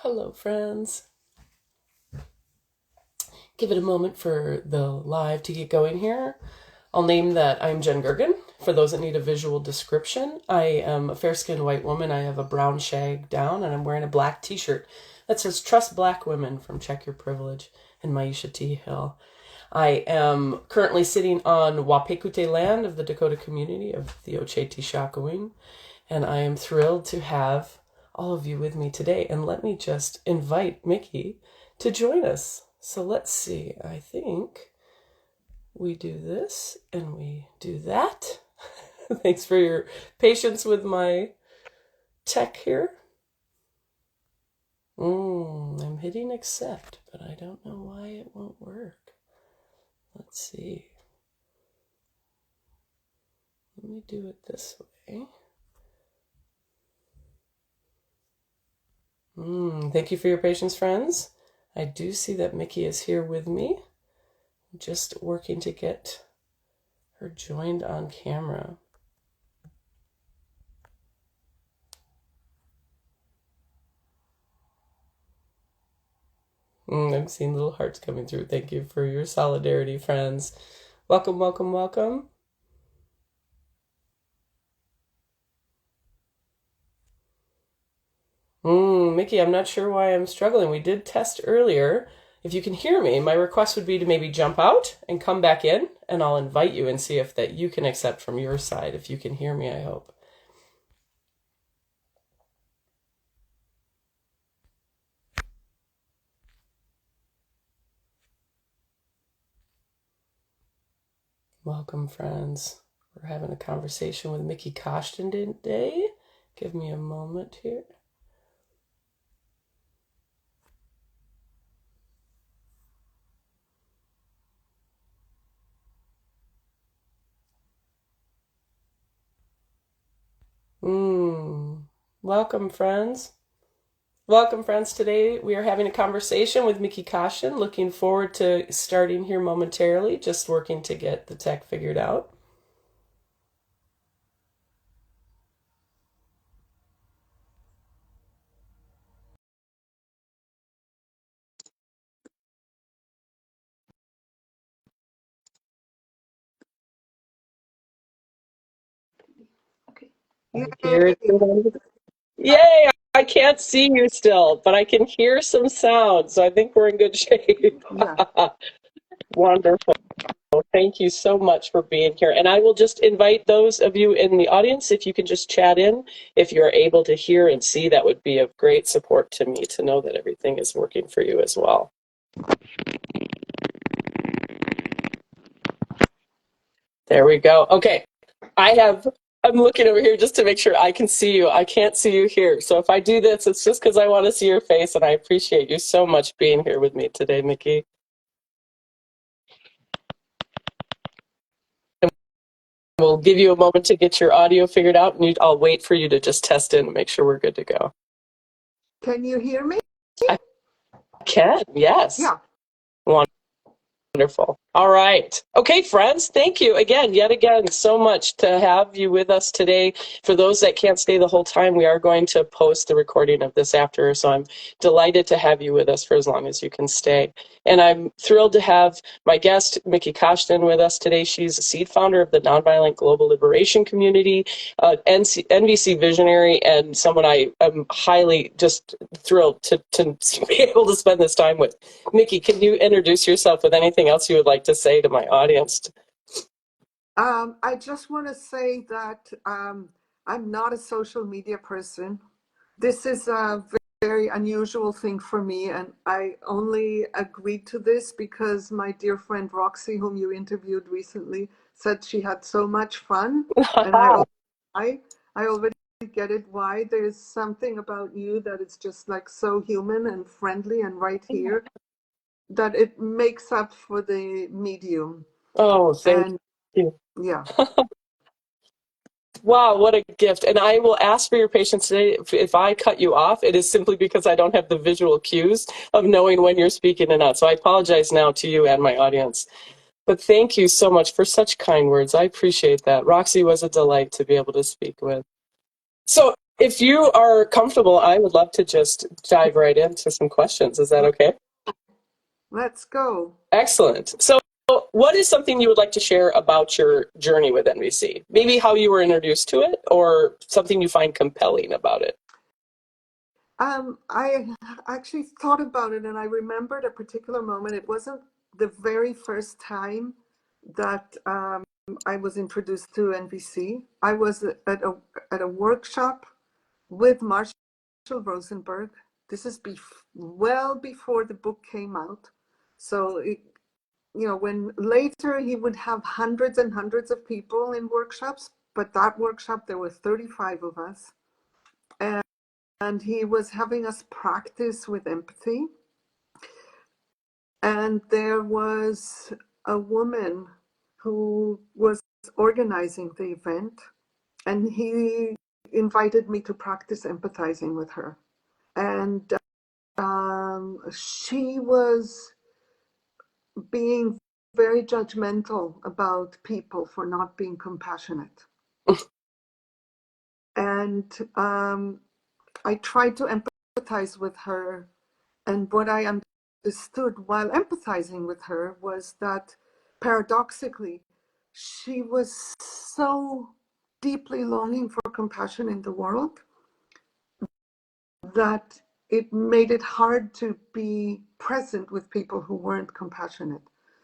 Hello, friends. Give it a moment for the live to get going here. I'll name that I'm Jen Gergen. For those that need a visual description, I am a fair-skinned white woman. I have a brown shag down, and I'm wearing a black t-shirt that says Trust Black Women from Check Your Privilege and Maisha T. Hill. I am currently sitting on Wapekute land of the Dakota community of the Oceti-Sakowin, and I am thrilled to have all of you with me today. And let me just invite Miki to join us. So let's see. I think we do this and we do that. Thanks for your patience with my tech here. I'm hitting accept, but I don't know why it won't work. Let's see. Let me do it this way. Thank you for your patience, friends. I do see that Miki is here with me. Just working to get her joined on camera. I'm seeing little hearts coming through. Thank you for your solidarity, friends. Welcome, welcome, welcome. Miki, I'm not sure why I'm struggling. We did test earlier. If you can hear me, my request would be to maybe jump out and come back in, and I'll invite you and see if that you can accept from your side. If you can hear me, I hope. Welcome, friends. We're having a conversation with Miki Kashtan today. Give me a moment here. Welcome, friends. Welcome, friends. Today we are having a conversation with Miki Kashtan. Looking forward to starting here momentarily, just working to get the tech figured out. Okay. Yay! I can't see you still, but I can hear some sound, so I think we're in good shape. Yeah. Wonderful. Thank you so much for being here. And I will just invite those of you in the audience, if you can just chat in, if you're able to hear and see, that would be of great support to me to know that everything is working for you as well. There we go. Okay. I'm looking over here just to make sure I can see you. I can't see you here. So if I do this, it's just because I want to see your face, and I appreciate you so much being here with me today, Miki. We'll give you a moment to get your audio figured out, and I'll wait for you to just test in and make sure we're good to go. Can you hear me? I can, yes. Yeah. Wonderful. All right. Okay, friends, thank you again, yet again, so much to have you with us today. For those that can't stay the whole time, we are going to post the recording of this after, so I'm delighted to have you with us for as long as you can stay. And I'm thrilled to have my guest, Miki Kashtan, with us today. She's a seed founder of the Nonviolent Global Liberation Community, NVC visionary, and someone I am highly just thrilled to be able to spend this time with. Miki, can you introduce yourself with anything else you would like to say to my audience? I just want to say that I'm not a social media person. This is a very unusual thing for me, and I only agreed to this because my dear friend Roxy, whom you interviewed recently, said she had so much fun, and I already get it why. There's something about you that is just like so human and friendly and right here that it makes up for the medium. Oh, thank you. Yeah. Wow, what a gift. And I will ask for your patience today. If I cut you off, it is simply because I don't have the visual cues of knowing when you're speaking and not. So I apologize now to you and my audience. But thank you so much for such kind words. I appreciate that. Roxy was a delight to be able to speak with. So If you are comfortable, I would love to just dive right into some questions. Is that okay? Let's go. Excellent. So, what is something you would like to share about your journey with NVC? Maybe how you were introduced to it, or something you find compelling about it. I actually thought about it and I remembered a particular moment. It wasn't the very first time that I was introduced to NVC. I was at a workshop with Marshall Rosenberg. This is well before the book came out. So, when later he would have hundreds and hundreds of people in workshops, but that workshop, there were 35 of us. And he was having us practice with empathy. And there was a woman who was organizing the event, and he invited me to practice empathizing with her. And she was being very judgmental about people for not being compassionate. And I tried to empathize with her. And what I understood while empathizing with her was that paradoxically, she was so deeply longing for compassion in the world that it made it hard to be present with people who weren't compassionate.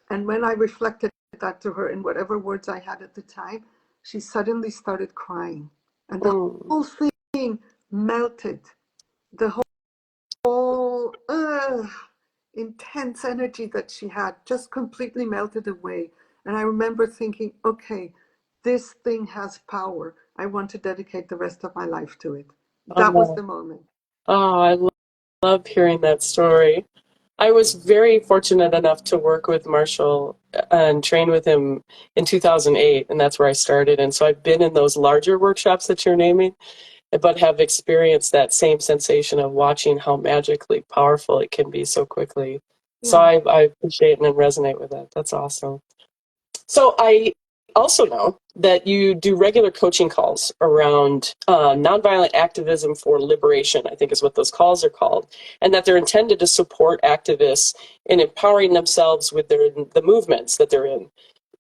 And when I reflected that to her in whatever words I had at the time, she suddenly started crying. And the Mm. whole thing melted. The whole intense energy that she had just completely melted away. And I remember thinking, okay, this thing has power. I want to dedicate the rest of my life to it. That was Oh, the moment. I love hearing that story. I was very fortunate enough to work with Marshall and train with him in 2008, and that's where I started. And so I've been in those larger workshops that you're naming, but have experienced that same sensation of watching how magically powerful it can be so quickly. So Yeah. I appreciate and resonate with that. That's awesome. So I also know that you do regular coaching calls around nonviolent activism for liberation, I think is what those calls are called, and that they're intended to support activists in empowering themselves with the movements that they're in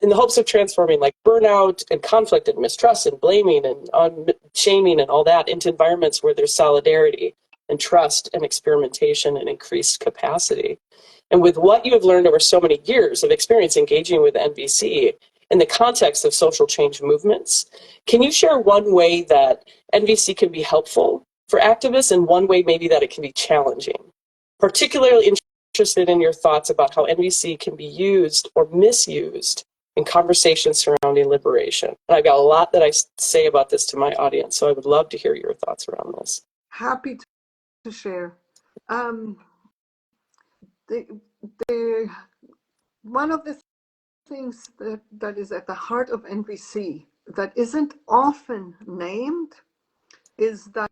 the hopes of transforming like burnout and conflict and mistrust and blaming and shaming and all that into environments where there's solidarity and trust and experimentation and increased capacity. And with what you have learned over so many years of experience engaging with NVC in the context of social change movements, can you share one way that NVC can be helpful for activists and one way maybe that it can be challenging? Particularly interested in your thoughts about how NVC can be used or misused in conversations surrounding liberation. And I've got a lot that I say about this to my audience, so I would love to hear your thoughts around this. Happy to share. Um, the, the, one of the things that is at the heart of NVC that isn't often named is that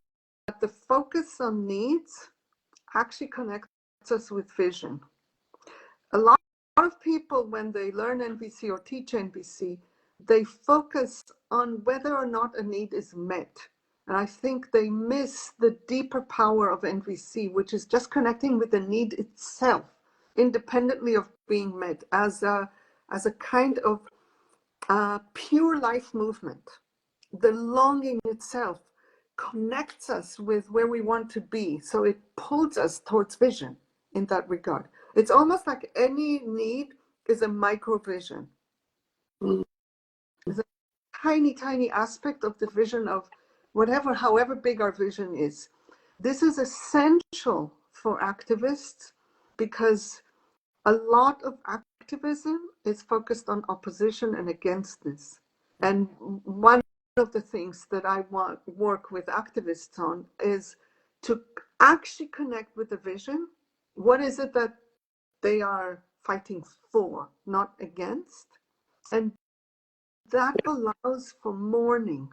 the focus on needs actually connects us with vision. A lot of people, when they learn NVC or teach NVC, they focus on whether or not a need is met. And I think they miss the deeper power of NVC, which is just connecting with the need itself, independently of being met, as a kind of pure life movement. The longing itself connects us with where we want to be. So it pulls us towards vision in that regard. It's almost like any need is a micro vision. Mm. It's a tiny, tiny aspect of the vision of whatever, however big our vision is. This is essential for activists because a lot of activism is focused on opposition and againstness. And one of the things that I work with activists on is to actually connect with the vision. What is it that they are fighting for, not against? And that allows for mourning,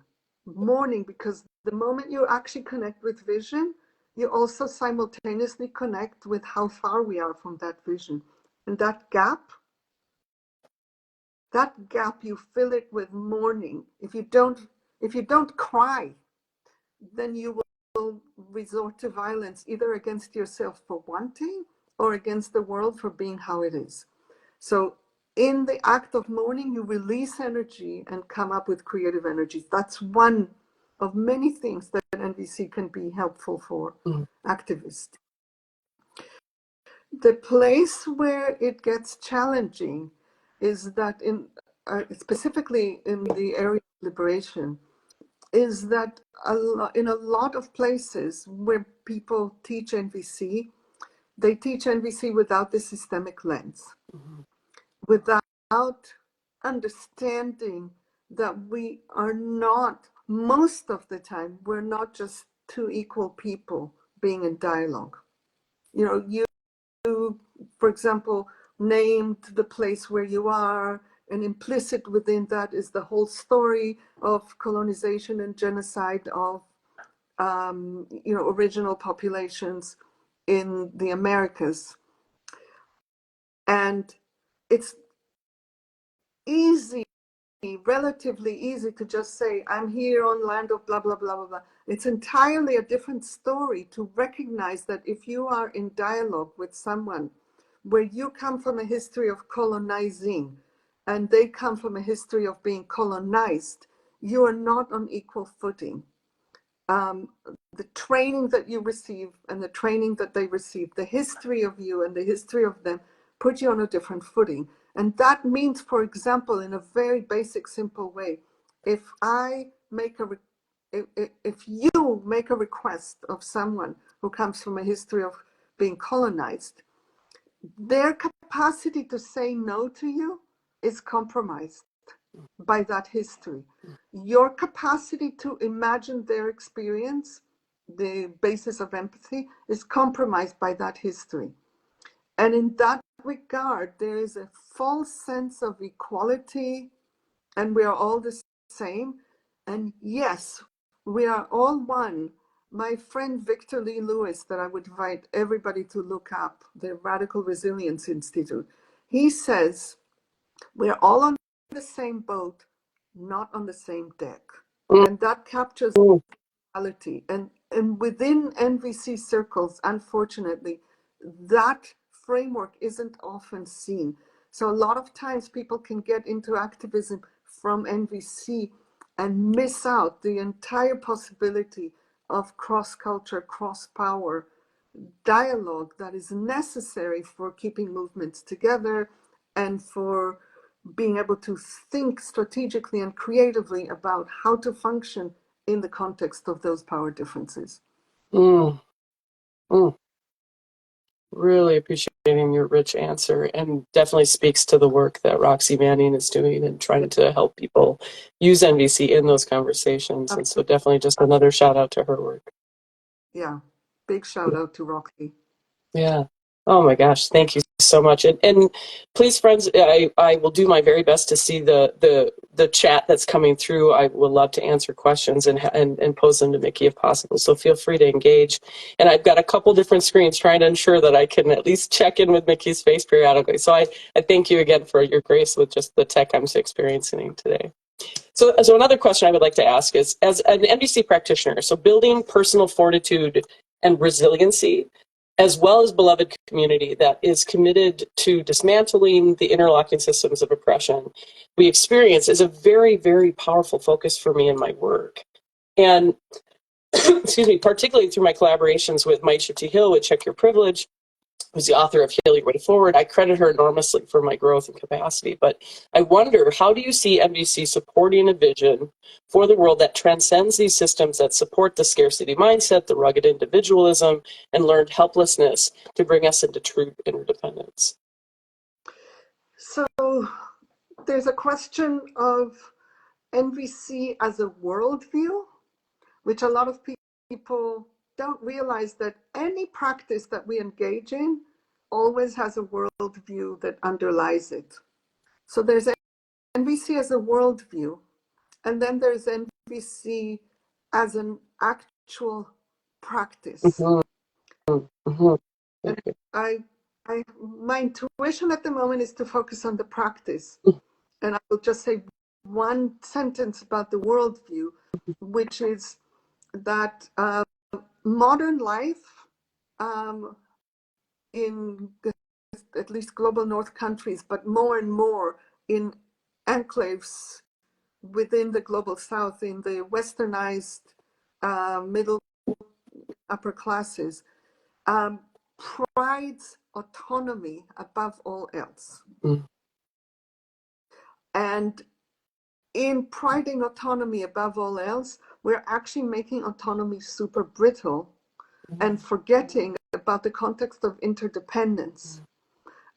because the moment you actually connect with vision, you also simultaneously connect with how far we are from that vision. And that gap you fill it with mourning. If you don't cry, then you will resort to violence either against yourself for wanting or against the world for being how it is. So in the act of mourning, you release energy and come up with creative energies. That's one of many things that NVC can be helpful for activists. The place where it gets challenging is that specifically in the area of liberation, is that in a lot of places where people teach NVC, they teach NVC without the systemic lens, without understanding that we are not, most of the time, we're not just two equal people being in dialogue. You know, you, for example, named the place where you are, and implicit within that is the whole story of colonization and genocide of original populations in the Americas. And it's easy, relatively easy to just say, I'm here on land of blah, blah, blah, blah, blah. It's entirely a different story to recognize that if you are in dialogue with someone where you come from a history of colonizing and they come from a history of being colonized, you are not on equal footing. The training that you receive and the training that they receive, the history of you and the history of them put you on a different footing. And that means, for example, in a very basic, simple way, if you make a request of someone who comes from a history of being colonized, their capacity to say no to you is compromised by that history. Your capacity to imagine their experience, the basis of empathy, is compromised by that history. And in that regard, there is a false sense of equality, and we are all the same. And yes, we are all one. My friend Victor Lee Lewis, that I would invite everybody to look up, the Radical Resilience Institute, he says, we're all on the same boat, not on the same deck. And that captures reality. And within NVC circles, unfortunately, that framework isn't often seen. So a lot of times people can get into activism from NVC and miss out the entire possibility of cross-culture, cross-power dialogue that is necessary for keeping movements together and for being able to think strategically and creatively about how to function in the context of those power differences. Mm. Mm. Really appreciating your rich answer, and definitely speaks to the work that Roxy Manning is doing and trying to help people use NVC in those conversations. And so definitely just another shout out to her work. Yeah, big shout out to Roxy. Yeah. Oh my gosh, thank you so much. And please, friends, I will do my very best to see the chat that's coming through. I would love to answer questions and pose them to Miki if possible. So feel free to engage. And I've got a couple different screens trying to ensure that I can at least check in with Miki's face periodically. So I thank you again for your grace with just the tech I'm experiencing today. So another question I would like to ask is, as an NVC practitioner, so building personal fortitude and resiliency, as well as beloved community that is committed to dismantling the interlocking systems of oppression we experience, is a very, very powerful focus for me in my work. And excuse me, particularly through my collaborations with Maisha T. Hill with Check Your Privilege, who's the author of Heal Your Way Forward. I credit her enormously for my growth and capacity. But I wonder, how do you see NVC supporting a vision for the world that transcends these systems that support the scarcity mindset, the rugged individualism, and learned helplessness to bring us into true interdependence? So there's a question of NVC as a worldview, which a lot of people don't realize that any practice that we engage in always has a worldview that underlies it. So there's NVC as a worldview, and then there's NVC as an actual practice. And my intuition at the moment is to focus on the practice. And I will just say one sentence about the worldview, which is that modern life um, in at least global north countries, but more and more in enclaves within the global south, in the westernized middle upper classes, um, prides autonomy above all else. Mm. And in priding autonomy above all else, we're actually making autonomy super brittle and forgetting about the context of interdependence.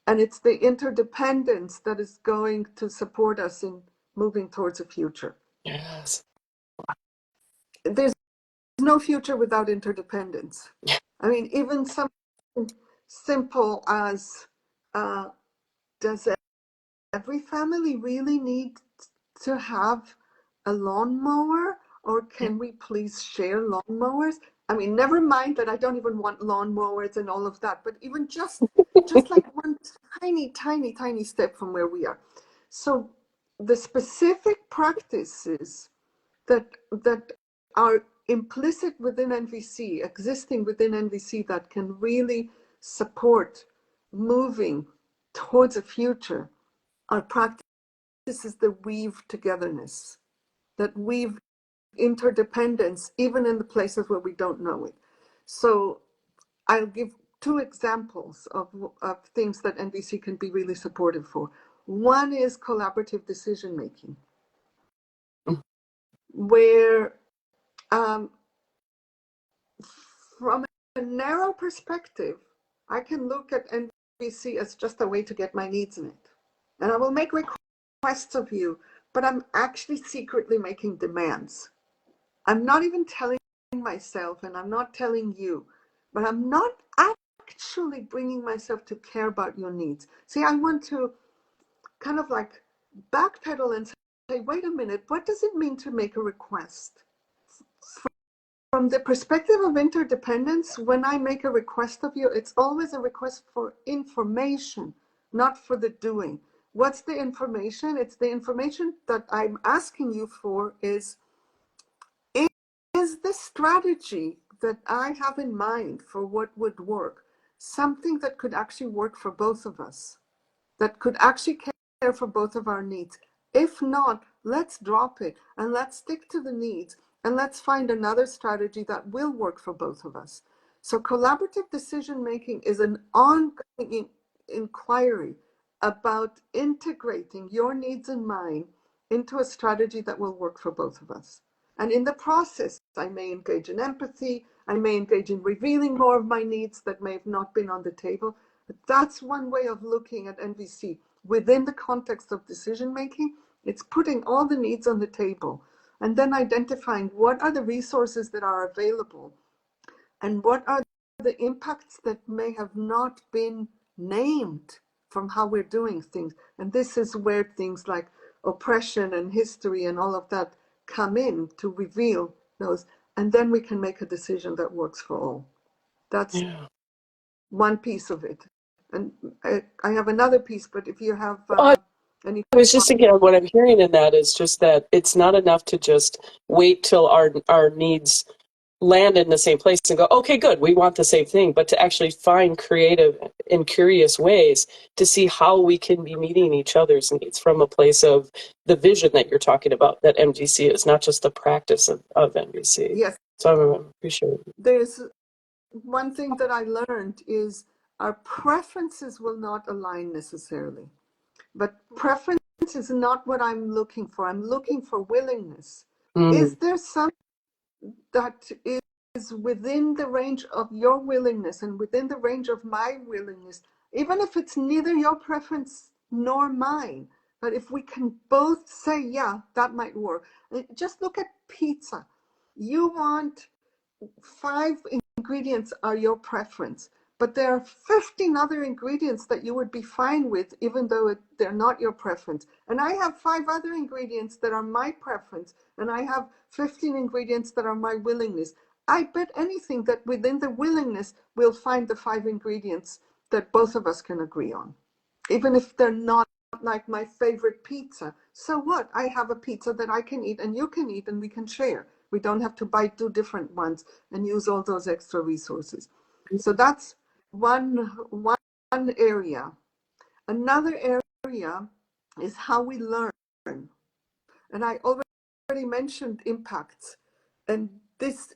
And it's the interdependence that is going to support us in moving towards a future. Yes. There's no future without interdependence. I mean, even something simple as does every family really need to have a lawnmower, or can we please share lawnmowers? I mean, never mind that I don't even want lawnmowers and all of that, but even just like one tiny step from where we are. So the specific practices that are implicit within NVC, existing within NVC, that can really support moving towards a future are practices that weave togetherness, that weave interdependence, even in the places where we don't know it. So I'll give two examples of things that NVC can be really supportive for. One is collaborative decision making, where um, from a narrow perspective, I can look at NVC as just a way to get my needs met. And I will make requests of you, but I'm actually secretly making demands. I'm not even telling myself, and I'm not telling you, but I'm not actually bringing myself to care about your needs. See, I want to kind of like backpedal and say, wait a minute, what does it mean to make a request? From the perspective of interdependence, when I make a request of you, it's always a request for information, not for the doing. What's the information? It's the information that I'm asking you for is the strategy that I have in mind for what would work something that could actually work for both of us, that could actually care for both of our needs? If not, let's drop it and let's stick to the needs and let's find another strategy that will work for both of us. So collaborative decision making is an ongoing inquiry about integrating your needs and mine into a strategy that will work for both of us. And in the process, I may engage in empathy, I may engage in revealing more of my needs that may have not been on the table. But that's one way of looking at NVC. Within the context of decision making, it's putting all the needs on the table and then identifying what are the resources that are available and what are the impacts that may have not been named from how we're doing things. And this is where things like oppression and history and all of that come in to reveal those. And then we can make a decision that works for all. That's one piece of it. And I have another piece, but if you have any. I was just thinking, what I'm hearing in that is just that it's not enough to just wait till our needs land in the same place and go, okay, good, we want the same thing, but to actually find creative and curious ways to see how we can be meeting each other's needs from a place of the vision that you're talking about, that MDC is not just the practice of MDC. Yes. So I appreciate it. There's one thing that I learned is our preferences will not align necessarily, but preference is not what I'm looking for. I'm looking for willingness. Is there something that is within the range of your willingness and within the range of my willingness, even if it's neither your preference nor mine, but if we can both say, yeah, that might work. Just look at pizza. You want 5 ingredients are your preference, but there are 15 other ingredients that you would be fine with, even though they're not your preference. And I have 5 other ingredients that are my preference, and I have 15 ingredients that are my willingness. I bet anything that within the willingness, we'll find the 5 ingredients that both of us can agree on, even if they're not like my favorite pizza. So what? I have a pizza that I can eat and you can eat and we can share. We don't have to buy two different ones and use all those extra resources. So that's one area. Another area is how we learn. And I already mentioned impacts. And this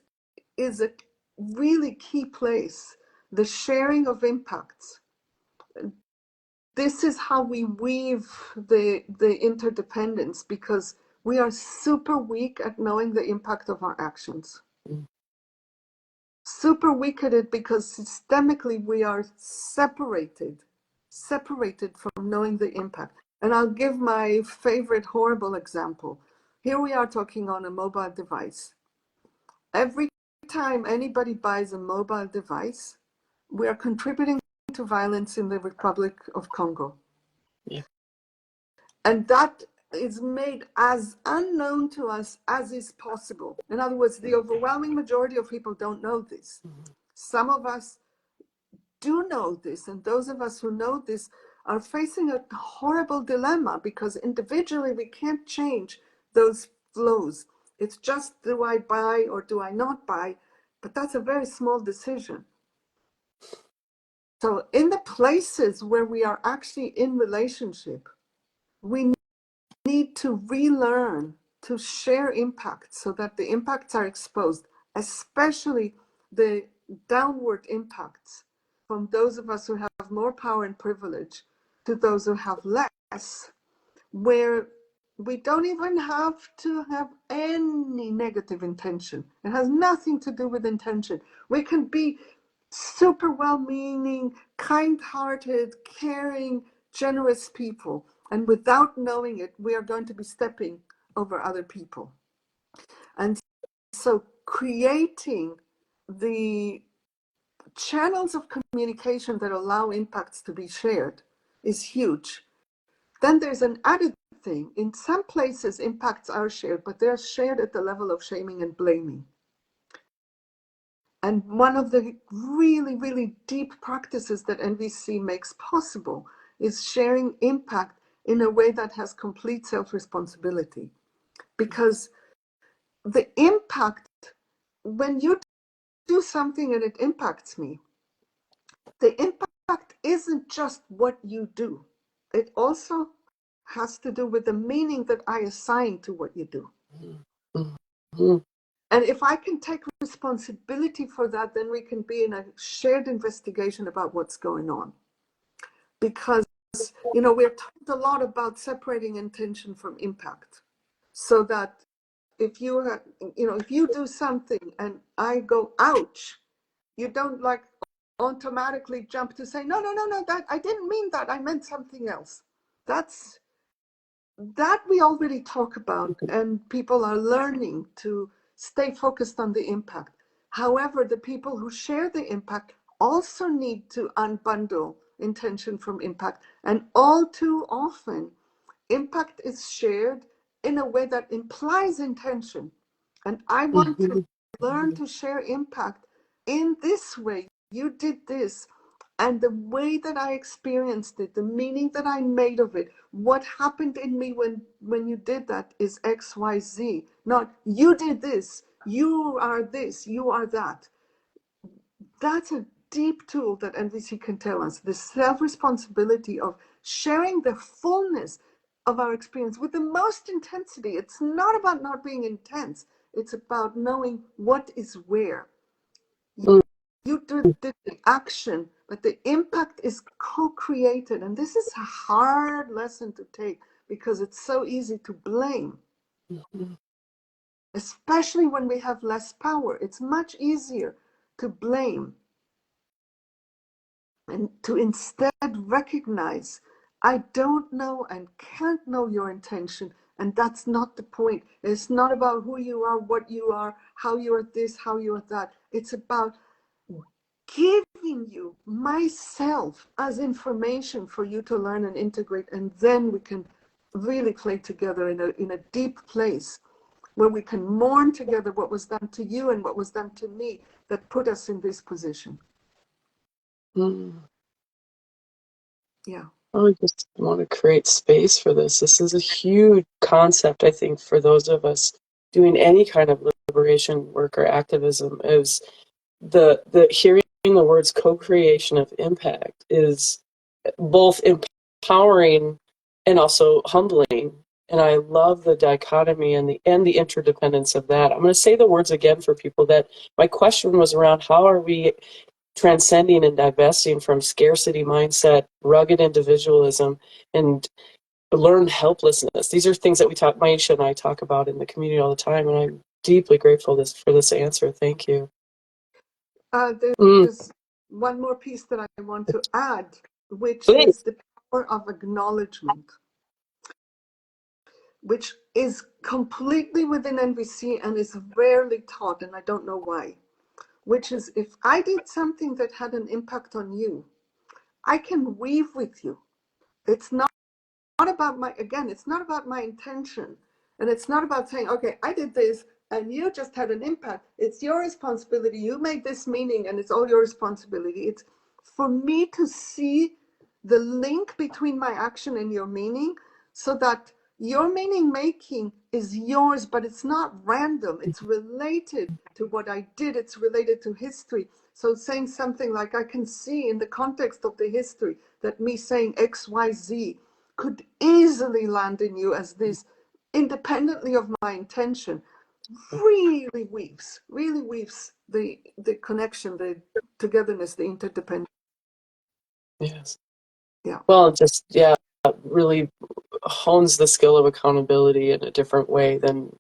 is a really key place, the sharing of impacts. This is how we weave the interdependence, because we are super weak at knowing the impact of our actions. Super weak at it because systemically we are separated from knowing the impact. And I'll give my favorite horrible example. Here we are talking on a mobile device. Every time anybody buys a mobile device, we are contributing to violence in the Republic of Congo. Yeah. And that is made as unknown to us as is possible. In other words, the overwhelming majority of people don't know this. Some of us do know this, and those of us who know this are facing a horrible dilemma, because individually we can't change those flows. It's just, do I buy or do I not buy? But that's a very small decision. So in the places where we are actually in relationship, we need to relearn to share impacts so that the impacts are exposed, especially the downward impacts from those of us who have more power and privilege to those who have less, where we don't even have to have any negative intention. It has nothing to do with intention. We can be super well-meaning, kind-hearted, caring, generous people. And without knowing it, we are going to be stepping over other people. And so creating the channels of communication that allow impacts to be shared is huge. Then there's an added thing. In some places, impacts are shared, but they're shared at the level of shaming and blaming. And one of the really, really deep practices that NVC makes possible is sharing impact in a way that has complete self-responsibility. Because the impact, when you do something and it impacts me, the impact isn't just what you do. It also has to do with the meaning that I assign to what you do. Mm-hmm. And if I can take responsibility for that, then we can be in a shared investigation about what's going on. Because, we're told a lot about separating intention from impact. So that if you do something and I go, ouch, you don't automatically jump to say, no, that I didn't mean that. I meant something else. That we already talk about, and people are learning to stay focused on the impact. However, the people who share the impact also need to unbundle intention from impact. And all too often, impact is shared in a way that implies intention. And I want to learn to share impact in this way. You did this. And the way that I experienced it, the meaning that I made of it, what happened in me when you did that is X, Y, Z. Not, you did this, you are this, you are that. That's a deep tool that NVC can tell us. The self-responsibility of sharing the fullness of our experience with the most intensity. It's not about not being intense. It's about knowing what is where. You did the action, but the impact is co-created. And this is a hard lesson to take because it's so easy to blame. Especially when we have less power. It's much easier to blame and to instead recognize, I don't know and can't know your intention. And that's not the point. It's not about who you are, what you are, how you are this, how you are that. It's about giving you myself as information for you to learn and integrate, and then we can really play together in a deep place where we can mourn together what was done to you and what was done to me that put us in this position. Yeah. I just want to create space for this. This is a huge concept, I think, for those of us doing any kind of liberation work or activism is the hearing the words co-creation of impact is both empowering and also humbling. And I love the dichotomy and the interdependence of that. I'm going to say the words again for people that my question was around how are we transcending and divesting from scarcity mindset, rugged individualism, and learned helplessness. These are things that Maisha and I talk about in the community all the time, and I'm deeply grateful for this answer. Thank you. Mm, There's one more piece that I want to add, which is please. the power of acknowledgement, which is completely within NVC and is rarely taught, and I don't know why. Which is, if I did something that had an impact on you, I can weave with you. It's not about it's not about my intention. And it's not about saying, okay, I did this and you just had an impact. It's your responsibility. You made this meaning and it's all your responsibility. It's for me to see the link between my action and your meaning so that your meaning making is yours, but it's not random. It's related to what I did. It's related to history. So saying something like, I can see in the context of the history that me saying X, Y, Z could easily land in you as this, independently of my intention, really weaves the connection, the togetherness, the interdependence. Yes. Yeah. Well, just, yeah, really hones the skill of accountability in a different way than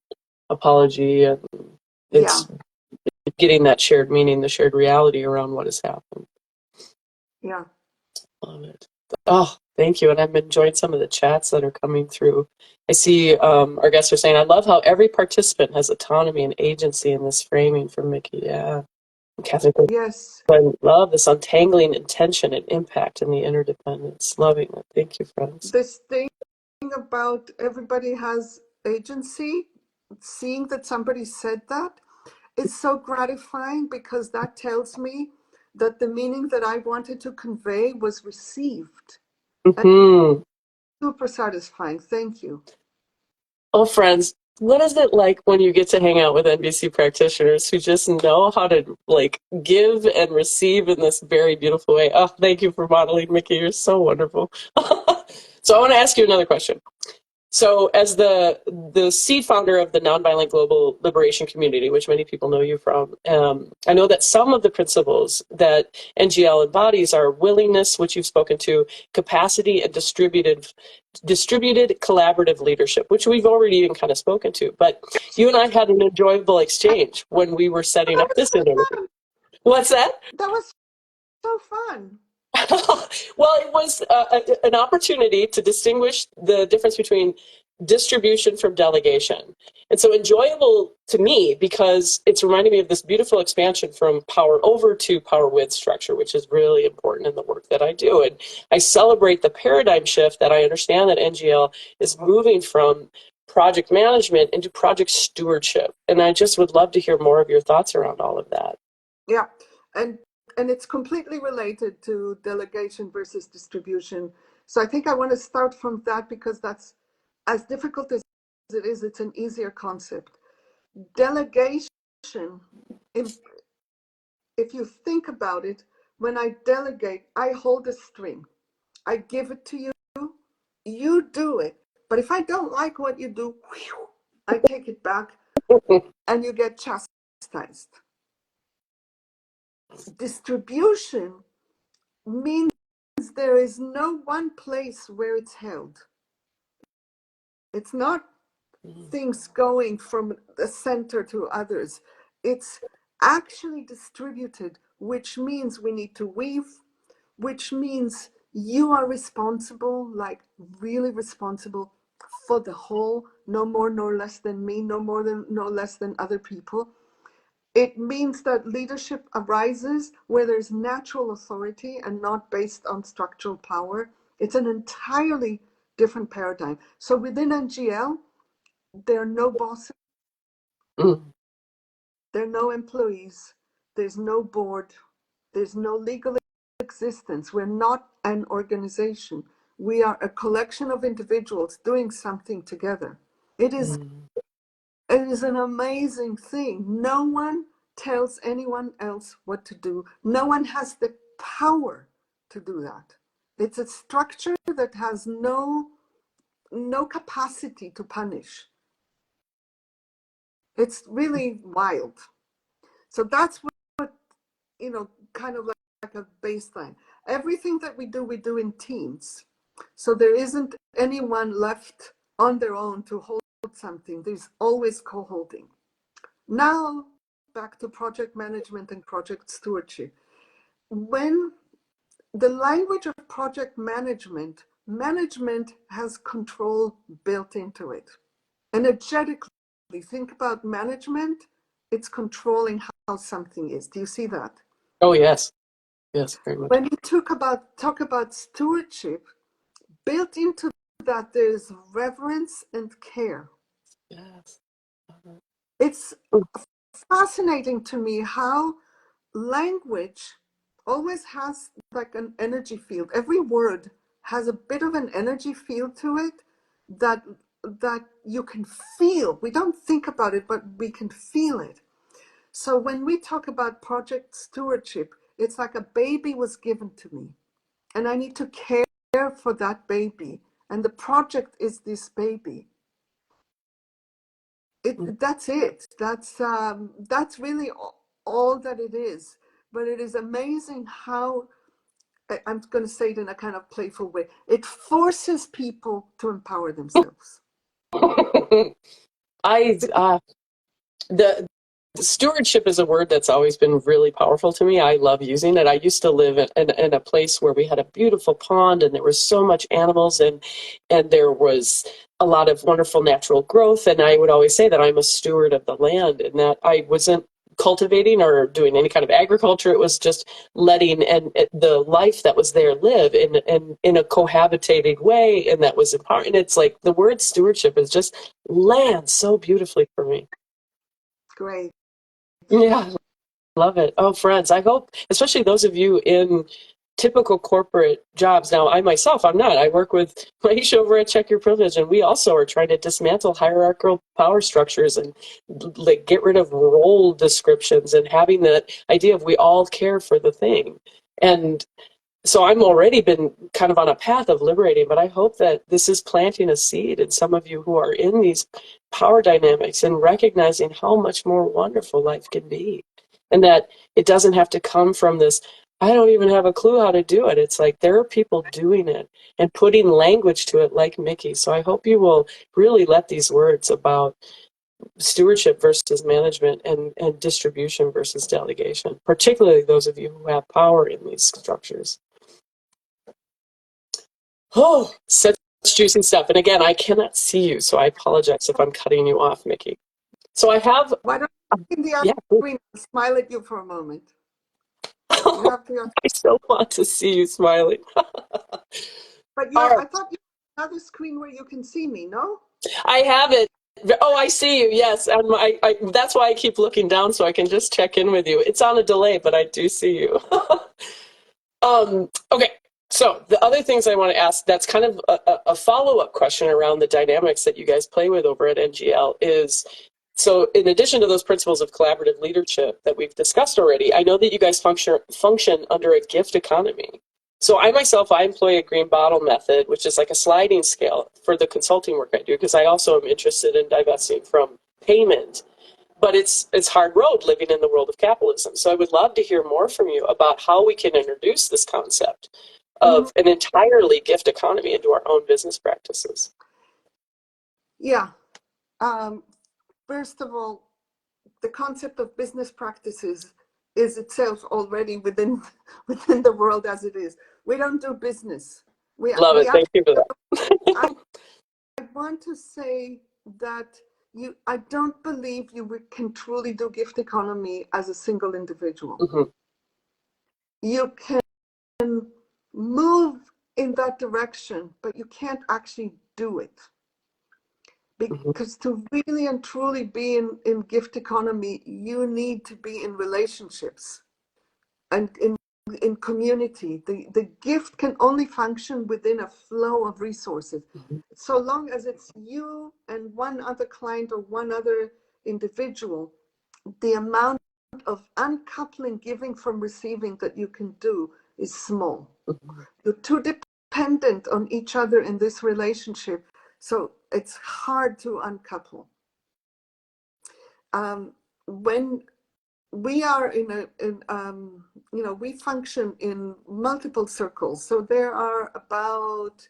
apology. And Yeah. it's getting that shared meaning, the shared reality around what has happened. Yeah. Love it. Oh, thank you. And I'm enjoying some of the chats that are coming through. I see our guests are saying, I love how every participant has autonomy and agency in this framing from Miki. Yeah. And Catherine, Yes. I love this untangling intention and impact and the interdependence. Loving it. Thank you, friends. This thing about everybody has agency, seeing that somebody said that, it's so gratifying because that tells me that the meaning that I wanted to convey was received. And Mm-hmm. super satisfying. Thank you. Oh, friends, what is it like when you get to hang out with NBC practitioners who just know how to like give and receive in this very beautiful way? Oh, thank you for modeling, Miki. You're so wonderful. So I want to ask you another question. So, as the seed founder of the Nonviolent Global Liberation Community, which many people know you from, I know that some of the principles that NGL embodies are willingness, which you've spoken to, capacity, and distributed collaborative leadership, which we've already even kind of spoken to. But you and I had an enjoyable exchange when we were setting That up was this so interview. fun. What's that? That was so fun. Well, it was an opportunity to distinguish the difference between distribution from delegation. And so enjoyable to me because it's reminding me of this beautiful expansion from power over to power with structure, which is really important in the work that I do. And I celebrate the paradigm shift that I understand that NGL is moving from project management into project stewardship. And I just would love to hear more of your thoughts around all of that. Yeah. And it's completely related to delegation versus distribution. So I think I want to start from that because that's as difficult as it is, it's an easier concept. Delegation, if, if you think about it, when I delegate, I hold a string. I give it to you, you do it. But if I don't like what you do, I take it back and you get chastised. Distribution means there is no one place where it's held. It's not things going from the center to others. It's actually distributed, which means we need to weave, which means you are responsible, like really responsible for the whole, no more, no less than me, no less than other people. It means that leadership arises where there's natural authority and not based on structural power. It's an entirely different paradigm. So within NGL, there are no bosses, Mm. there are no employees, there's no board, there's no legal existence. We're not an organization. We are a collection of individuals doing something together. It is It is an amazing thing. No one tells anyone else what to do. No one has the power to do that. It's a structure that has no capacity to punish. It's really wild. So that's what, kind of like a baseline. Everything that we do in teams. So there isn't anyone left on their own to hold something. There's always co-holding. Now, back to project management and project stewardship. When the language of project management, management has control built into it. Energetically, think about management, it's controlling how something is. Do you see that? Oh, yes. Yes, very much. When you talk about stewardship, built into that there's reverence and care. Yes. It's fascinating to me how language always has like an energy field. Every word has a bit of an energy field to it that you can feel. We don't think about it, but we can feel it. So when we talk about project stewardship, it's like a baby was given to me, and I need to care for that baby. And the project is this baby. That's it. That's really all that it is. But it is amazing how, I'm going to say it in a kind of playful way, it forces people to empower themselves. I the stewardship is a word that's always been really powerful to me. I love using it. I used to live in a place where we had a beautiful pond and there was so much animals and there was a lot of wonderful natural growth. And I would always say that I'm a steward of the land and that I wasn't cultivating or doing any kind of agriculture. It was just letting the life that was there live in a cohabitating way. And that was empowering. And it's like the word stewardship is just lands so beautifully for me. Great. Yeah, love it. Oh, friends, I hope, especially those of you in typical corporate jobs. Now, I myself, I'm not. I work with Maisha over at Check Your Privilege, and we also are trying to dismantle hierarchical power structures and like get rid of role descriptions and having that idea of we all care for the thing. And so I'm already been kind of on a path of liberating, but I hope that this is planting a seed in some of you who are in these power dynamics and recognizing how much more wonderful life can be. And that it doesn't have to come from this, I don't even have a clue how to do it. It's like there are people doing it and putting language to it like Miki. So I hope you will really let these words about stewardship versus management and distribution versus delegation, particularly those of you who have power in these structures. Oh, such juicy stuff. And again, I cannot see you, so I apologize if I'm cutting you off, Miki. So I have, Why don't you in the other yeah, screen smile at you for a moment? You have to, I still want to see you smiling. but All I right, thought you had another screen where you can see me, no? I have it. Oh, I see you. Yes, and that's why I keep looking down so I can just check in with you. It's on a delay, but I do see you. Okay, so the other things I want to ask, that's kind of a follow-up question around the dynamics that you guys play with over at NGL is, so in addition to those principles of collaborative leadership that we've discussed already, I know that you guys function under a gift economy. So I myself, I employ a green bottle method, which is like a sliding scale for the consulting work I do, because I also am interested in divesting from payment, but it's hard road living in the world of capitalism. So I would love to hear more from you about how we can introduce this concept of an entirely gift economy into our own business practices. Yeah. First of all, the concept of business practices is itself already within the world as it is. We don't do business. Love We it. Thank you for I that. want to say that I don't believe you can truly do gift economy as a single individual. Mm-hmm. You can move in that direction, but you can't actually do it. Mm-hmm. Because to really and truly be in gift economy, you need to be in relationships. And in in community. The gift can only function within a flow of resources. So long as it's you and one other client or one other individual, the amount of uncoupling giving from receiving that you can do is small. You're too dependent on each other in this relationship, so it's hard to uncouple. When we are we function in multiple circles. So there are about,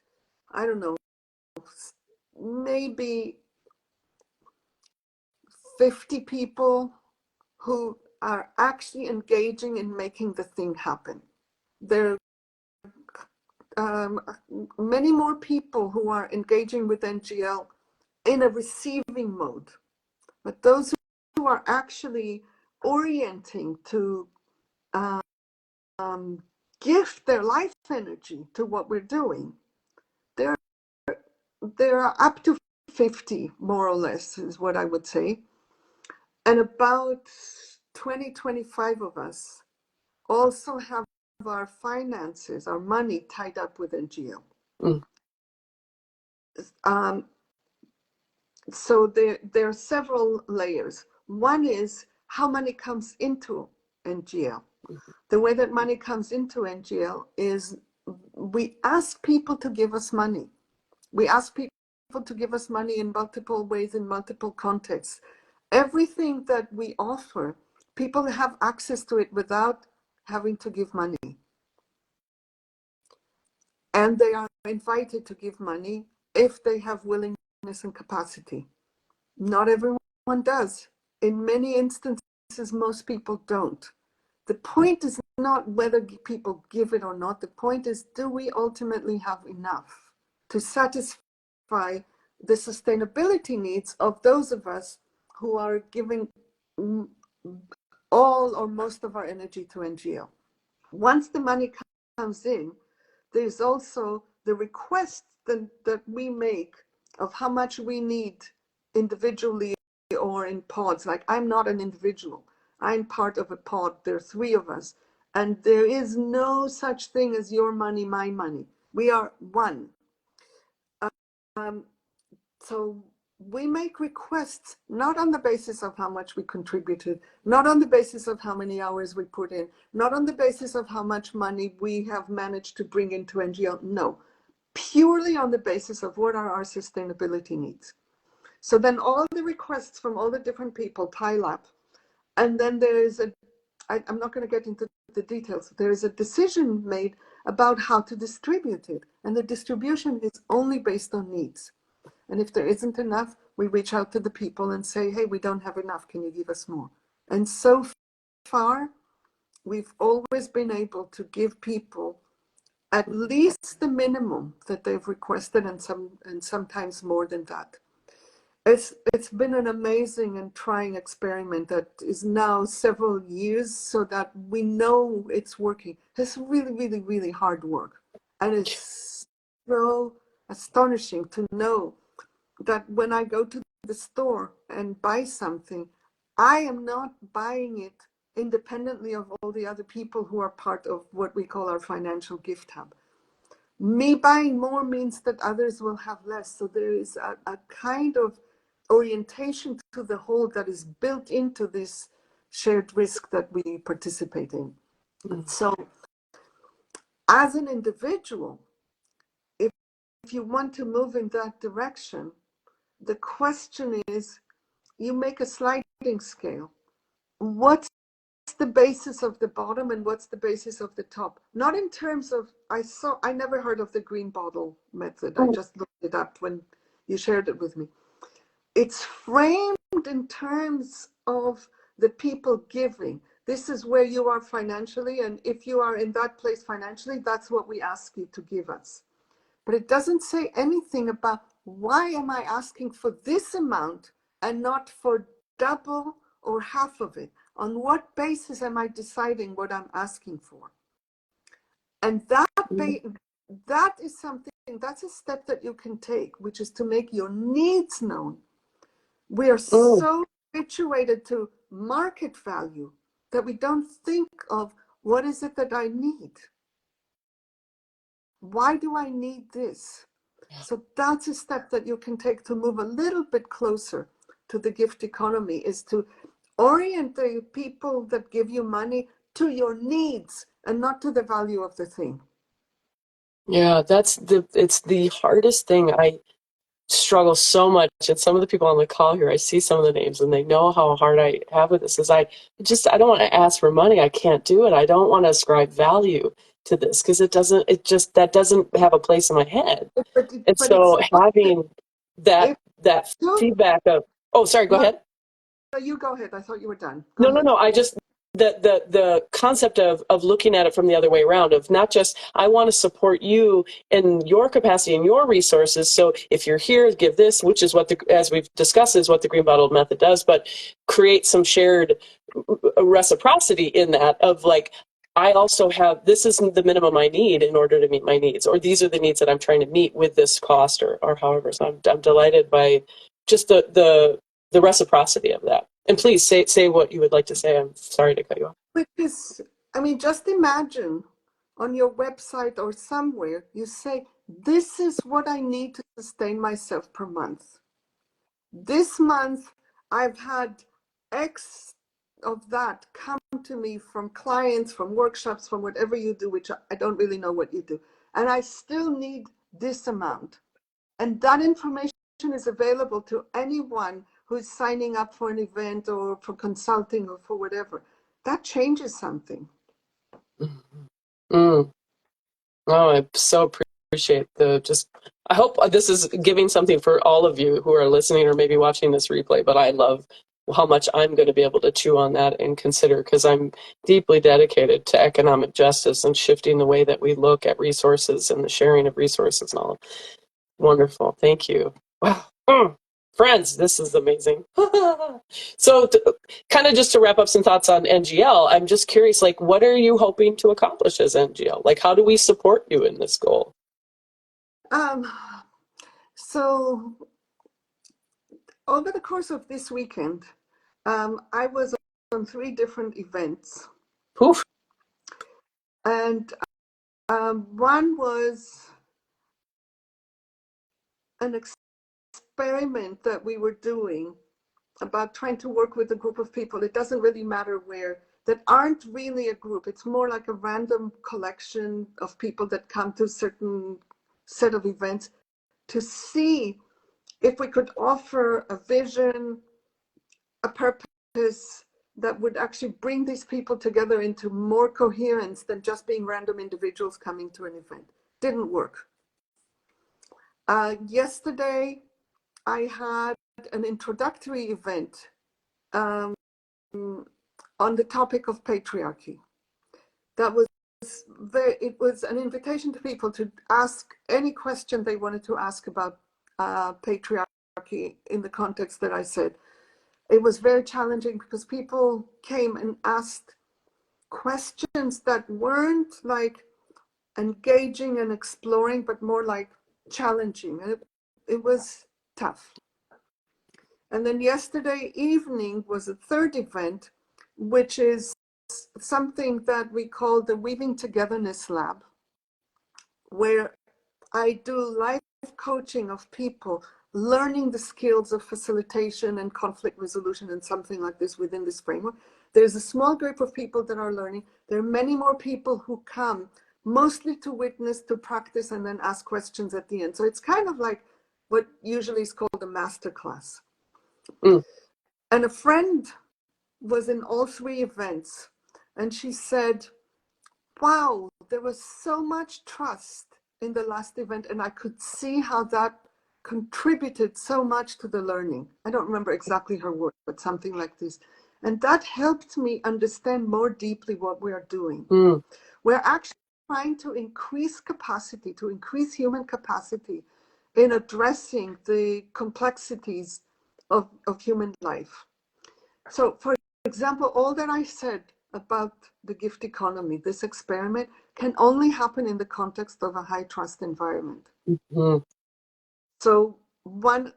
I don't know, maybe 50 people who are actually engaging in making the thing happen. There are many more people who are engaging with NGL in a receiving mode. But those who are actually orienting to gift their life energy to what we're doing, there are up to 50, more or less, is what I would say. And about 25 of us also have our finances, our money tied up with NGL. So there are several layers. One is how money comes into NGL. The way that money comes into NGL is we ask people to give us money. We ask people to give us money in multiple ways, in multiple contexts. Everything that we offer, people have access to it without having to give money. And they are invited to give money if they have willingness and capacity. Not everyone does. In many instances, most people don't. The point is not whether people give it or not. The point is, do we ultimately have enough to satisfy the sustainability needs of those of us who are giving all or most of our energy to NGL? Once the money comes in, there's also the request that we make of how much we need individually or in pods. Like, I'm not an individual. I'm part of a pod. There are 3 of us. And there is no such thing as your money, my money. We are one. So we make requests not on the basis of how much we contributed, not on the basis of how many hours we put in, not on the basis of how much money we have managed to bring into NGL. No, purely on the basis of what are our sustainability needs. So then all the requests from all the different people pile up. And then there is I'm not going to get into the details. There is a decision made about how to distribute it. And the distribution is only based on needs. And if there isn't enough, we reach out to the people and say, hey, we don't have enough. Can you give us more? And so far, we've always been able to give people at least the minimum that they've requested, and sometimes more than that. It's been an amazing and trying experiment that is now several years, so that we know it's working. It's really, really, really hard work. And it's so astonishing to know that when I go to the store and buy something, I am not buying it independently of all the other people who are part of what we call our financial gift hub. Me buying more means that others will have less. So there is a kind of orientation to the whole that is built into this shared risk that we participate in. So as an individual, if you want to move in that direction, the question is, you make a sliding scale. What's the basis of the bottom and what's the basis of the top? Not in terms of, I never heard of the green bottle method. I just looked it up when you shared it with me. It's framed in terms of the people giving. This is where you are financially, and if you are in that place financially, that's what we ask you to give us. But it doesn't say anything about, why am I asking for this amount and not for double or half of it? On what basis am I deciding what I'm asking for? And that is something, that's a step that you can take, which is to make your needs known. We are so habituated to market value that we don't think of What is it that I need? Why do I need this? So that's a step that you can take to move a little bit closer to the gift economy, is to orient the people that give you money to your needs and not to the value of the thing. Yeah, it's the hardest thing. I struggle so much, and some of the people on the call here, I see some of the names and they know how hard I have with this, is I don't want to ask for money. I can't do it. I don't want to ascribe value to this because that doesn't have a place in my head. And But it's so having if that you feedback of, oh, sorry, go no, ahead. no, you go ahead. I thought you were done. Go No, no, ahead. no. I just the concept of looking at it from the other way around, of not just I want to support you in your capacity and your resources. So if you're here, give this, which is what as we've discussed, is what the green bottle method does, but create some shared reciprocity in that of like, I also have, this isn't the minimum I need in order to meet my needs, or these are the needs that I'm trying to meet with this cost, or however. So I'm delighted by just the reciprocity of that. And please say what you would like to say. I'm sorry to cut you off. Which is, I mean, just imagine on your website or somewhere, you say, this is what I need to sustain myself per month. This month, I've had X of that come to me from clients, from workshops, from whatever you do, which I don't really know what you do. And I still need this amount. And that information is available to anyone who's signing up for an event or for consulting or for whatever. That changes something. Mm. Oh, I so appreciate I hope this is giving something for all of you who are listening or maybe watching this replay, but I love how much I'm going to be able to chew on that and consider, because I'm deeply dedicated to economic justice and shifting the way that we look at resources and the sharing of resources and all. Wonderful. Thank you. Wow. Friends, this is amazing. So kind of just to wrap up some thoughts on NGL, I'm just curious, like, what are you hoping to accomplish as NGL? Like, how do we support you in this goal? Um, so over the course of this weekend, I was on 3 different events. Poof. And one was an experiment that we were doing about trying to work with a group of people. It doesn't really matter where, that aren't really a group. It's more like a random collection of people that come to a certain set of events to see if we could offer a vision, a purpose that would actually bring these people together into more coherence than just being random individuals coming to an event. Didn't work. Yesterday, I had an introductory event um, on the topic of patriarchy. That was it was an invitation to people to ask any question they wanted to ask about patriarchy in the context that I said. It was very challenging because people came and asked questions that weren't like engaging and exploring, but more like challenging. And it was tough. And then yesterday evening was a third event, which is something that we call the Weaving Togetherness Lab, where I do life coaching of people learning the skills of facilitation and conflict resolution and something like this within this framework. There's a small group of people that are learning. There are many more people who come, mostly to witness, to practice, and then ask questions at the end. So it's kind of like what usually is called a master class. Mm. And a friend was in all 3 events, and she said, wow, there was so much trust in the last event, and I could see how that contributed so much to the learning. I don't remember exactly her word, but something like this. And that helped me understand more deeply what we are doing. Mm. We're actually trying to increase capacity, to increase human capacity in addressing the complexities of human life. So, for example, all that I said about the gift economy, this experiment, can only happen in the context of a high trust environment. Mm-hmm. So one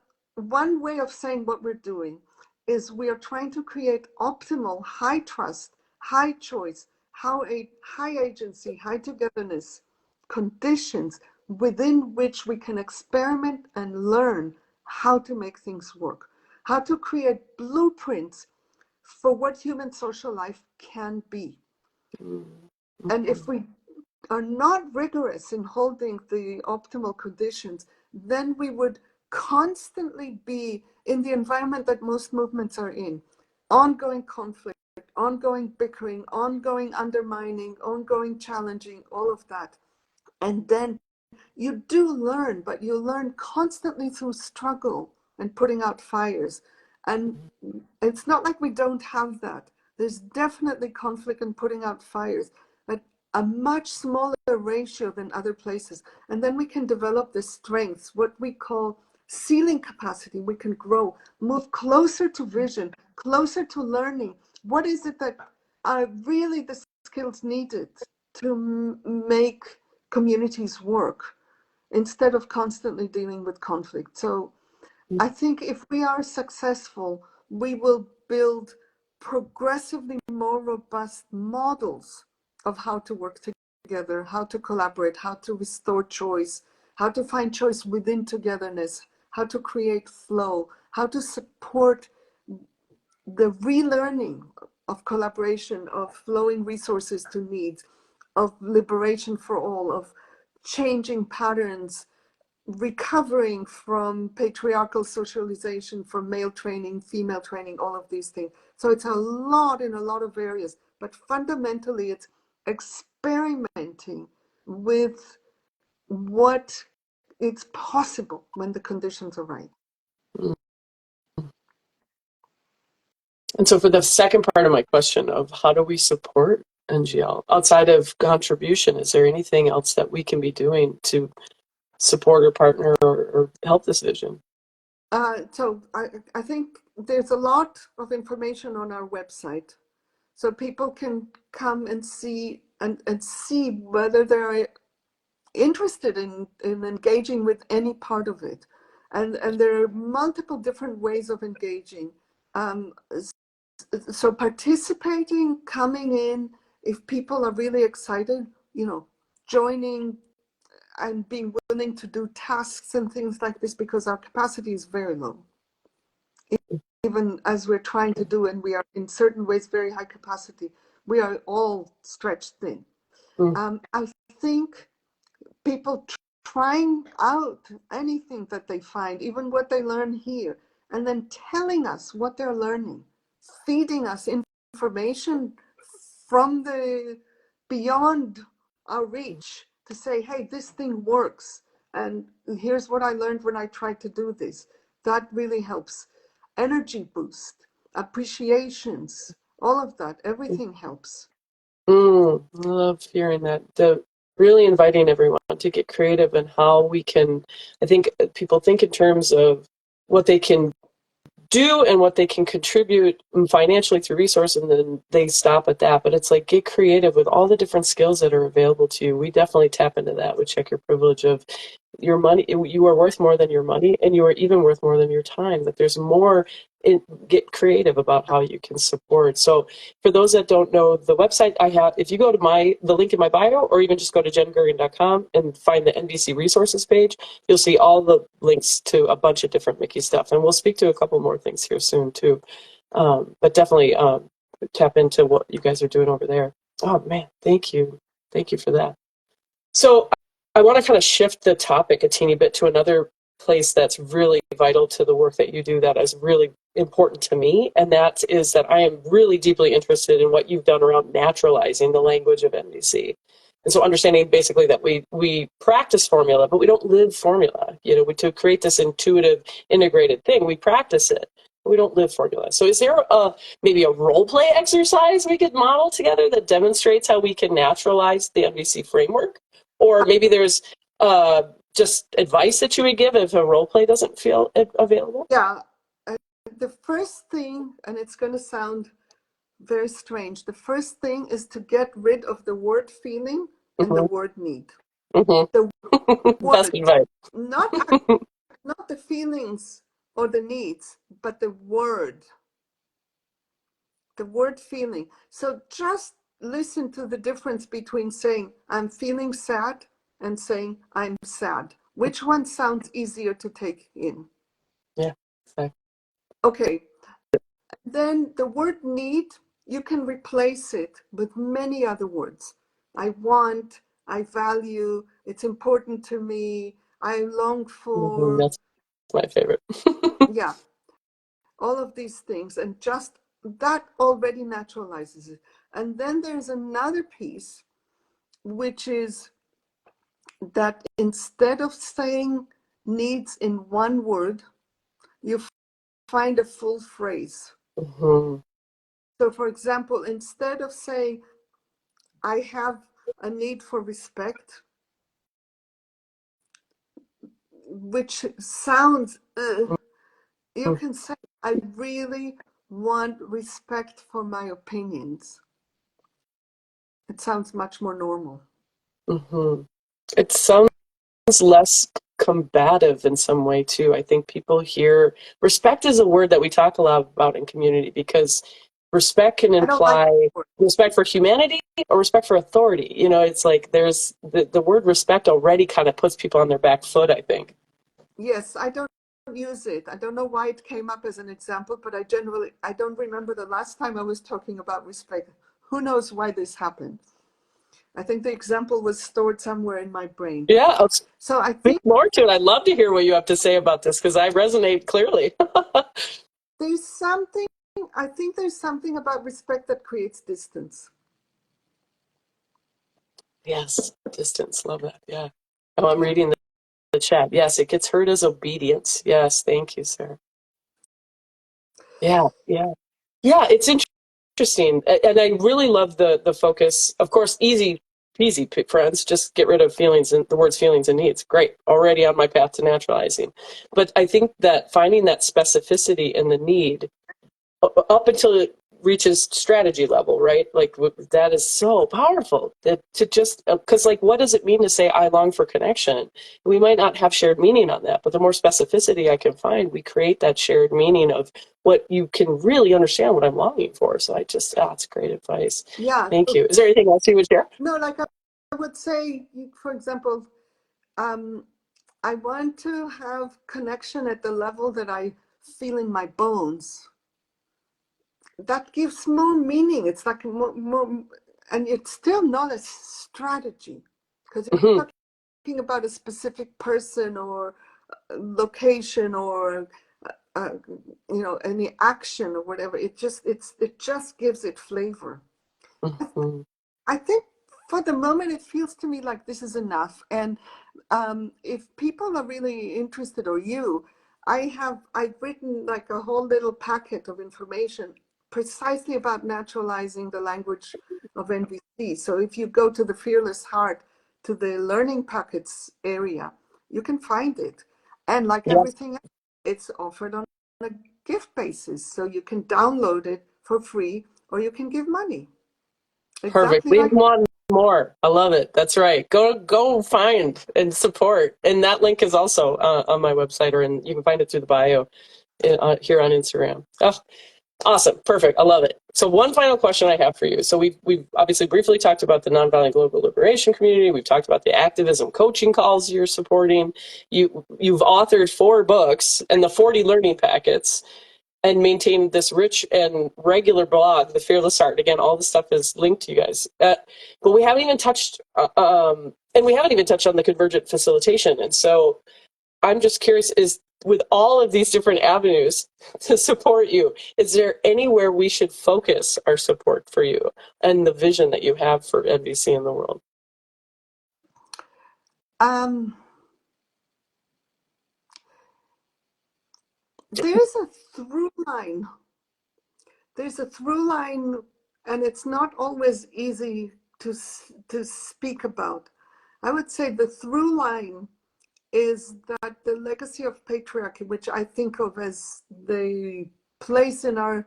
way of saying what we're doing is we are trying to create optimal high trust, high choice, how a high agency, high togetherness conditions within which we can experiment and learn how to make things work, how to create blueprints for what human social life can be. And if we are not rigorous in holding the optimal conditions, then we would constantly be in the environment that most movements are in: ongoing conflict, ongoing bickering, ongoing undermining, ongoing challenging, all of that. And then you do learn, but you learn constantly through struggle and putting out fires. And it's not like we don't have that. There's definitely conflict and putting out fires, but a much smaller ratio than other places. And then we can develop the strengths, what we call ceiling capacity. We can grow, move closer to vision, closer to learning. What is it that are really the skills needed to make communities work instead of constantly dealing with conflict? So I think if we are successful, we will build progressively more robust models of how to work together, how to collaborate, how to restore choice, how to find choice within togetherness, how to create flow, how to support the relearning of collaboration, of flowing resources to needs, of liberation for all, of changing patterns, recovering from patriarchal socialization, from male training, female training, all of these things. So it's a lot in a lot of areas, but fundamentally it's experimenting with what it's possible when the conditions are right. And so for the second part of my question of how do we support NGL outside of contribution, is there anything else that we can be doing to support or partner or help this vision? So I think there's a lot of information on our website, so people can come and see and see whether they're interested in engaging with any part of it. And there are multiple different ways of engaging. So participating, coming in, if people are really excited, joining and being willing to do tasks and things like this, because our capacity is very low. Even as we're trying to do, and we are in certain ways very high capacity, we are all stretched thin. I think people trying out anything that they find, even what they learn here, and then telling us what they're learning, feeding us information from the beyond our reach to say, hey, this thing works, and here's what I learned when I tried to do this. That really helps. Energy boost, appreciations, all of that, everything helps. I love hearing that. Really inviting everyone to get creative in how we can. I think people think in terms of what they can do and what they can contribute financially through resource, and then they stop at that. But it's like, get creative with all the different skills that are available to you. We definitely tap into that. We check your privilege of your money. You are worth more than your money, and you are even worth more than your time. That there's more. Get creative about how you can support. So for those that don't know, the website I have, if you go to the link in my bio, or even just go to jengergen.com and find the NVC resources page, you'll see all the links to a bunch of different Miki stuff. And we'll speak to a couple more things here soon too. But definitely tap into what you guys are doing over there. Oh man, thank you. Thank you for that. So I want to kind of shift the topic a teeny bit to another place that's really vital to the work that you do, that is really important to me, and that is that I am really deeply interested in what you've done around naturalizing the language of NVC. And so understanding basically that we practice formula, but we don't live formula. To create this intuitive, integrated thing, we practice it. We don't live formula. So is there maybe a role play exercise we could model together that demonstrates how we can naturalize the NVC framework? Or maybe there's just advice that you would give if a role play doesn't feel available? Yeah, the first thing, and it's going to sound very strange, the first thing is to get rid of the word feeling and the word need. The Best word, advice. not the feelings or the needs, but the word feeling. So just listen to the difference between saying I'm feeling sad and saying I'm sad. Which one sounds easier to take in? Yeah. Exactly. Okay. Then the word need, you can replace it with many other words. I want, I value, it's important to me, I long for, That's my favorite. yeah, all of these things. And just that already naturalizes it. And then there's another piece, which is that instead of saying needs in one word, you find a full phrase. Mm-hmm. So, for example, instead of saying, I have a need for respect, which sounds, you can say, I really want respect for my opinions. It sounds much more normal. Mm-hmm. It sounds less combative in some way too. I think people hear respect is a word that we talk a lot about in community because respect can I don't like imply that word. respect for humanity or respect for authority. You know, it's like there's the word respect already kind of puts people on their back foot, I think. Yes, I don't use it. I don't know why it came up as an example, but I don't remember the last time I was talking about respect. Who knows why this happened? I think the example was stored somewhere in my brain. Yeah, I'll So I speak think more to it. I'd love to hear what you have to say about this because I resonate clearly. there's something, I think there's something about respect that creates distance. Yes, distance. Love that. Yeah. Oh, I'm Yeah. reading the chat. Yes, it gets heard as obedience. Yes, thank you, sir. Yeah, yeah. Yeah, it's interesting. And I really love the focus. Of course, easy peasy, friends. Just get rid of feelings and the words feelings and needs. Great. Already on my path to naturalizing. But I think that finding that specificity in the need up until it reaches strategy level, right? Like that is so powerful that to just because like what does it mean to say I long for connection? We might not have shared meaning on that, but the more specificity I can find, we create that shared meaning of what you can really understand what I'm longing for. So I just it's great advice. Yeah. Thank you. Is there anything else you would share? No, like I would say, for example, um, I want to have connection at the level that I feel in my bones. That gives more meaning. It's like more, and it's still not a strategy because Hmm. you're talking about a specific person or location or any action or whatever. It just gives it flavor. Hmm. I think for the moment it feels to me like this is enough. And if people are really interested, or I've written like a whole little packet of information precisely about naturalizing the language of NVC. So if you go to the Fearless Heart, to the learning packets area, you can find it. And like Yes, everything else, it's offered on a gift basis. So you can download it for free or you can give money. perfect. Exactly We like want more. I love it. That's right. Go find and support. And that link is also on my website, or you can find it through the bio here on Instagram. Oh, awesome. Perfect. I love it. So one final question I have for you. So we've obviously briefly talked about the nonviolent global liberation community. We've talked about the activism coaching calls you're supporting. You've authored 4 books and the 40 learning packets and maintained this rich and regular blog, The Fearless Heart. Again, all the stuff is linked to you guys. But we haven't even touched, and we haven't even touched on the convergent facilitation. And so I'm just curious, is with all of these different avenues to support you, is there anywhere we should focus our support for you and the vision that you have for NVC in the world? um, there's a through line. There's a through line, and it's not always easy to speak about. I would say the through line is that the legacy of patriarchy, which I think of as the place in our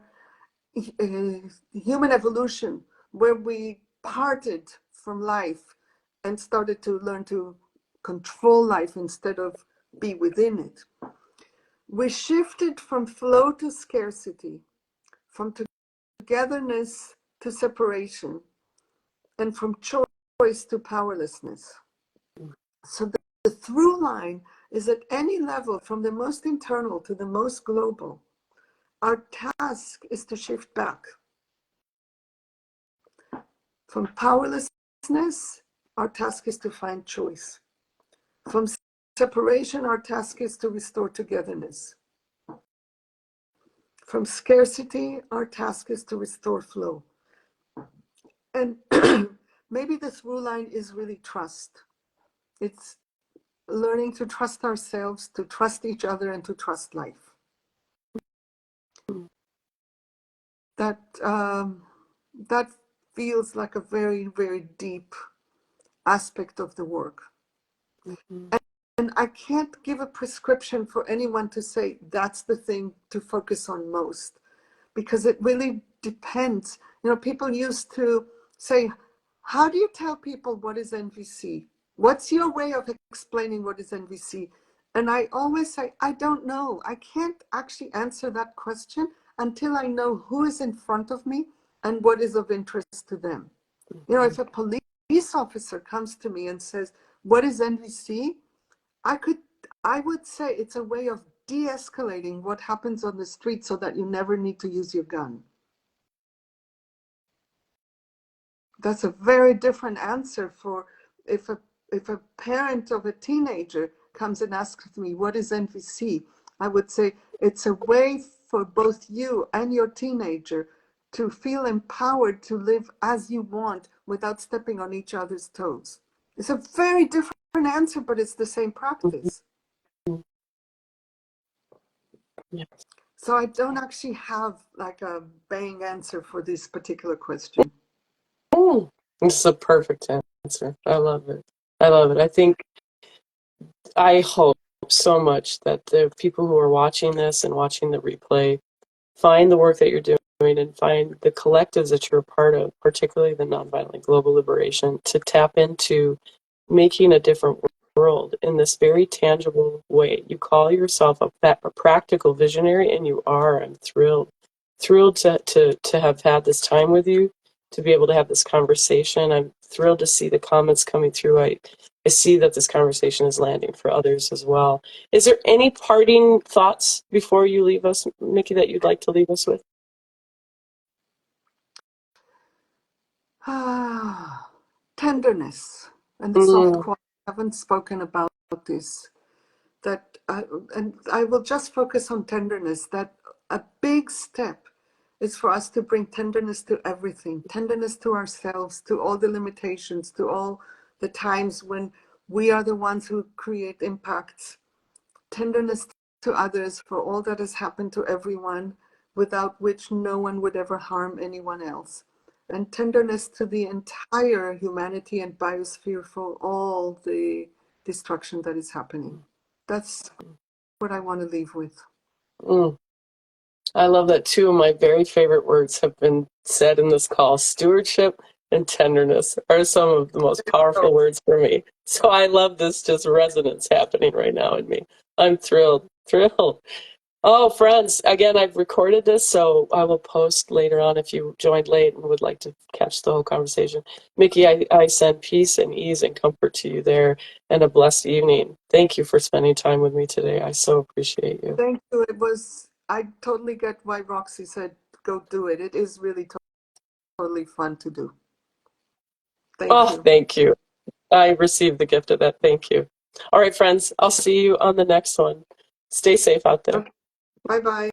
human evolution where we parted from life and started to learn to control life instead of be within it. We shifted from flow to scarcity, from togetherness to separation. and from choice to powerlessness. So the through line is at any level, from the most internal to the most global, our task is to shift back. From powerlessness, our task is to find choice. From separation, our task is to restore togetherness. From scarcity, our task is to restore flow. And maybe the through line is really trust. It's learning to trust ourselves, to trust each other, and to trust life. That feels like a very, very deep aspect of the work. Mm-hmm. And I can't give a prescription for anyone to say that's the thing to focus on most, because it really depends. You know, people used to say, how do you tell people what is NVC? What's your way of explaining what is NVC? And I always say, I don't know. I can't actually answer that question until I know who is in front of me and what is of interest to them. You know, if a police officer comes to me and says, what is NVC? I would say it's a way of de-escalating what happens on the street so that you never need to use your gun. That's a very different answer for if a parent of a teenager comes and asks me, what is NVC? I would say it's a way for both you and your teenager to feel empowered to live as you want without stepping on each other's toes. It's a very different answer, but it's the same practice. Yes. So I don't actually have like a bang answer for this particular question. Oh, this is a perfect answer. I love it. I love it. I hope so much that the people who are watching this and watching the replay find the work that you're doing and find the collectives that you're a part of, particularly the Nonviolent Global Liberation, to tap into making a different world in this very tangible way. You call yourself a practical visionary, and you are. I'm thrilled to have had this time with you, to be able to have this conversation. I'm thrilled to see the comments coming through. I see that this conversation is landing for others as well. Is there any parting thoughts before you leave us, Miki, that you'd like to leave us with? Tenderness and the soft quality. I haven't spoken about this. And I will just focus on tenderness. That a big step is for us to bring tenderness to everything, tenderness to ourselves, to all the limitations, to all the times when we are the ones who create impacts, tenderness to others for all that has happened to everyone, without which no one would ever harm anyone else, and tenderness to the entire humanity and biosphere for all the destruction that is happening. That's what I want to leave with. I love that two of my very favorite words have been said in this call. Stewardship and tenderness are some of the most powerful words for me. So I love this just resonance happening right now in me. I'm thrilled. Oh, friends, again, I've recorded this, so I will post later on if you joined late and would like to catch the whole conversation. Miki, I send peace and ease and comfort to you there, and a blessed evening. Thank you for spending time with me today. I so appreciate you. Thank you. I totally get why Roxy said go do it. It is really totally fun to do. Thank you. Thank you. I received the gift of that. Thank you. All right, friends, I'll see you on the next one. Stay safe out there. Okay. Bye-bye.